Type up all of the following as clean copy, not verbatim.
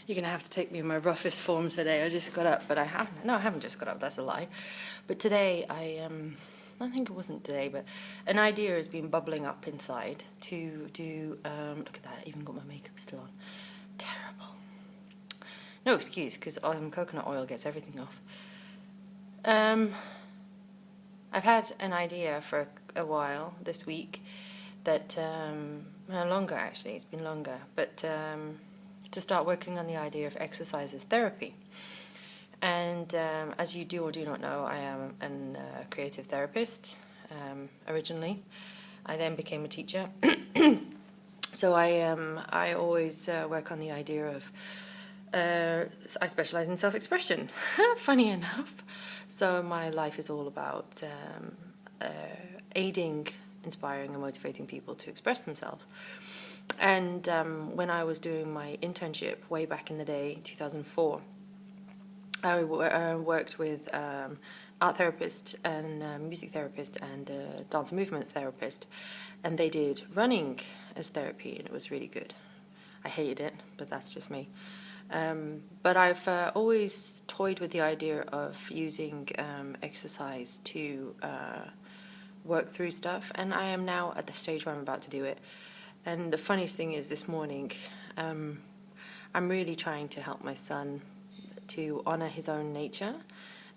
You're going to have to take me in my roughest form today. I just got up, but I haven't. No, I haven't just got up. That's a lie. But today, I think it wasn't today, but an idea has been bubbling up inside to do, look at that, I even got my makeup still on. Terrible. No excuse, because coconut oil gets everything off. I've had an idea for a while this week that, longer actually, it's been longer, but to start working on the idea of exercise as therapy. And as you do or do not know, I am a creative therapist originally. I then became a teacher. So I always work on the idea of, I specialize in self-expression, funny enough. So my life is all about aiding, inspiring and motivating people to express themselves. And when I was doing my internship way back in the day, 2004, I worked with art therapist and music therapist and dance and movement therapist, and they did running as therapy, and it was really good. I hated it, but that's just me. But I've always toyed with the idea of using exercise to work through stuff, and I am now at the stage where I'm about to do it. And the funniest thing is, this morning, I'm really trying to help my son to honor his own nature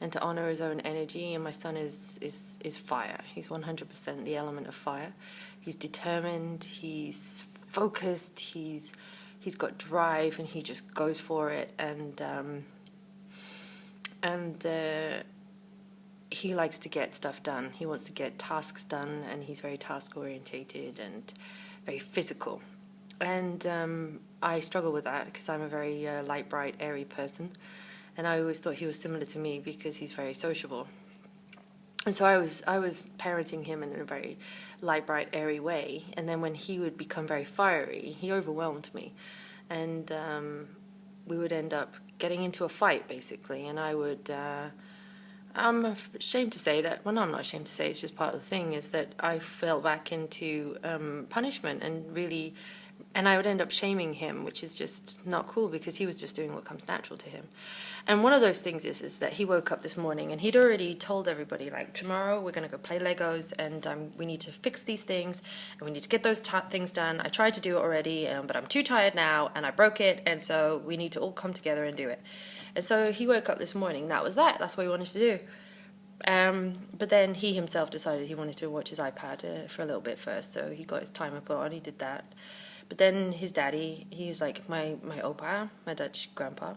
and to honor his own energy. And my son is fire. He's 100% the element of fire. He's determined, he's focused, he's got drive, and he just goes for it. And he likes to get stuff done. He wants to get tasks done, and he's very task orientated and very physical. And I struggle with that because I'm a very light, bright, airy person. And I always thought he was similar to me because he's very sociable. And so I was parenting him in a very light, bright, airy way. And then when he would become very fiery, he overwhelmed me. And we would end up getting into a fight, basically. And I would... I'm ashamed to say that, well, no, I'm not ashamed to say, it's just part of the thing, is that I fell back into punishment and I would end up shaming him, which is just not cool because he was just doing what comes natural to him. And one of those things is that he woke up this morning and he'd already told everybody, like, tomorrow we're going to go play Legos and we need to fix these things and we need to get those things done. I tried to do it already, but I'm too tired now and I broke it, and so we need to all come together and do it. And so he woke up this morning, that's what he wanted to do. But then he himself decided he wanted to watch his iPad for a little bit first, so he got his timer put on, he did that. But then his daddy, he was like, my opa, my Dutch grandpa,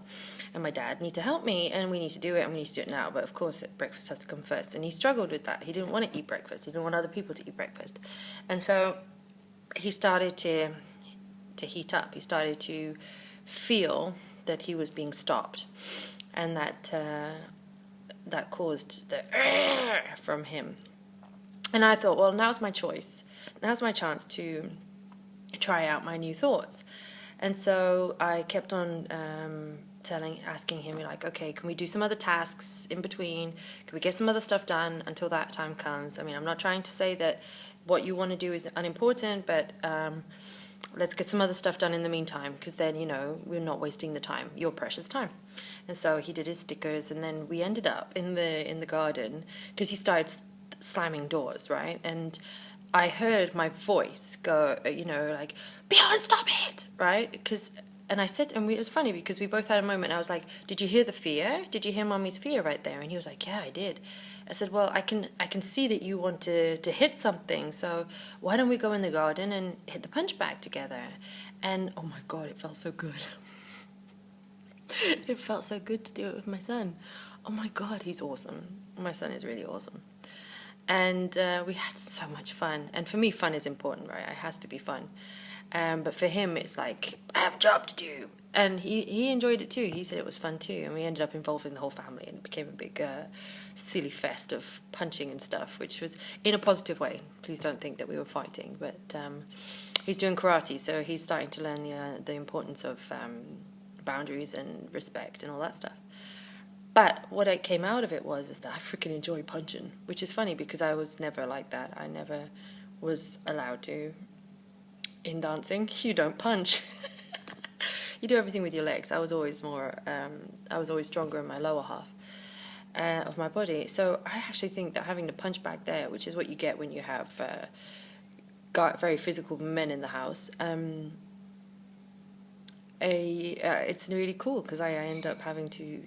and my dad need to help me, and we need to do it, and we need to do it now. But of course, breakfast has to come first. And he struggled with that. He didn't want to eat breakfast. He didn't want other people to eat breakfast. And so he started to heat up. He started to feel that he was being stopped, and that caused the from him. And I thought, well, now's my choice. Now's my chance to try out my new thoughts. And so I kept on asking him, like, okay, can we do some other tasks in between? Can we get some other stuff done until that time comes? I mean, I'm not trying to say that what you want to do is unimportant, but let's get some other stuff done in the meantime, because then, we're not wasting the time, your precious time. And so he did his stickers, and then we ended up in the garden, because he started slamming doors, right? And I heard my voice go, like, Bjorn, stop it, right? And I said, and it was funny because we both had a moment. I was like, did you hear the fear? Did you hear Mommy's fear right there? And he was like, yeah, I did. I said, well, I can see that you want to hit something, so why don't we go in the garden and hit the punch bag together? And oh my God, it felt so good. It felt so good to do it with my son. Oh my God, he's awesome. My son is really awesome. And we had so much fun. And for me, fun is important, right? It has to be fun. But for him, it's like, I have a job to do. And he enjoyed it too. He said it was fun too. And we ended up involving the whole family, and it became a big silly fest of punching and stuff, which was in a positive way. Please don't think that we were fighting. But he's doing karate, so he's starting to learn the importance of boundaries and respect and all that stuff. But what came out of it is that I freaking enjoy punching, which is funny because I was never like that. I never was allowed to. In dancing, you don't punch. you do everything with your legs. I was always stronger in my lower half of my body. So I actually think that having the punch bag there, which is what you get when you have got very physical men in the house, it's really cool because I end up having to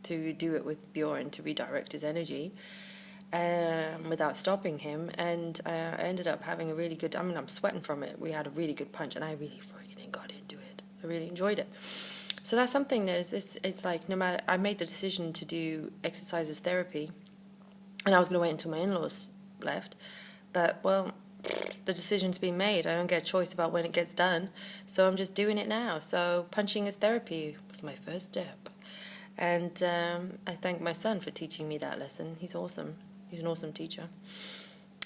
do it with Bjorn to redirect his energy without stopping him, and I ended up having a really good, I mean, I'm sweating from it. We had a really good punch, and I really freaking got into it. I really enjoyed it. So that's something that it's like, no matter, I made the decision to do exercise as therapy, and I was going to wait until my in-laws left, but, well, the decision's been made. I don't get a choice about when it gets done, so I'm just doing it now. So punching as therapy was my first step. And I thank my son for teaching me that lesson. He's awesome. He's an awesome teacher.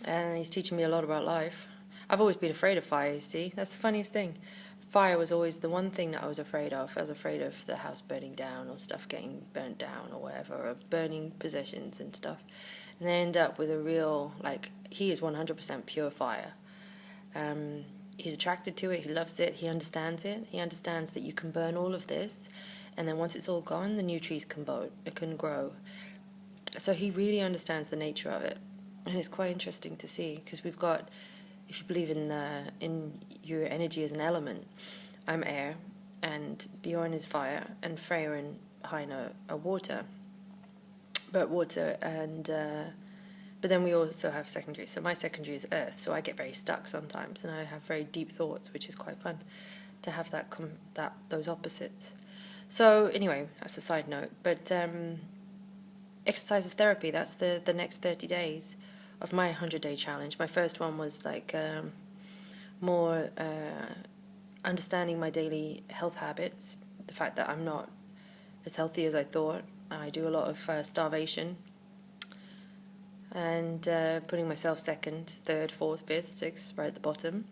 And he's teaching me a lot about life. I've always been afraid of fire, you see. That's the funniest thing. Fire was always the one thing that I was afraid of. I was afraid of the house burning down or stuff getting burnt down or whatever, or burning possessions and stuff. And they end up with a real, like, he is 100% pure fire. He's attracted to it. He loves it. He understands it. He understands that you can burn all of this, and then once it's all gone, the new trees can grow. So he really understands the nature of it, and it's quite interesting to see, because we've got, if you believe in your energy as an element, I'm air, and Bjorn is fire, and Freya and Heine are water. But then we also have secondary. So my secondary is earth, so I get very stuck sometimes, and I have very deep thoughts, which is quite fun to have those opposites. So anyway, that's a side note. But exercise is therapy. That's the next 30 days of my 100-day challenge. My first one was like more understanding my daily health habits, the fact that I'm not as healthy as I thought. I do a lot of starvation and putting myself second, third, fourth, fifth, sixth, right at the bottom.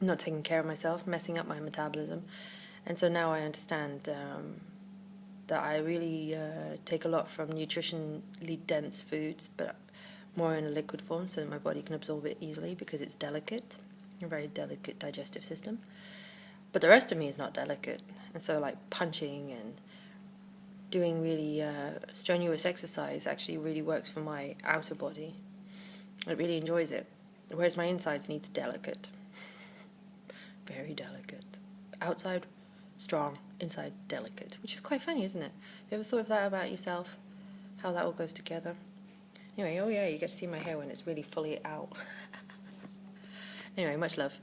I'm not taking care of myself, messing up my metabolism. And so now I understand that I really take a lot from nutritionally dense foods, but more in a liquid form so that my body can absorb it easily because it's delicate, a very delicate digestive system. But the rest of me is not delicate. And so like punching and doing really strenuous exercise actually really works for my outer body. It really enjoys it. Whereas my insides needs delicate. Very delicate. Outside, strong. Inside, delicate. Which is quite funny, isn't it? Have you ever thought of that about yourself? How that all goes together? Anyway, oh yeah, you get to see my hair when it's really fully out. Anyway, much love.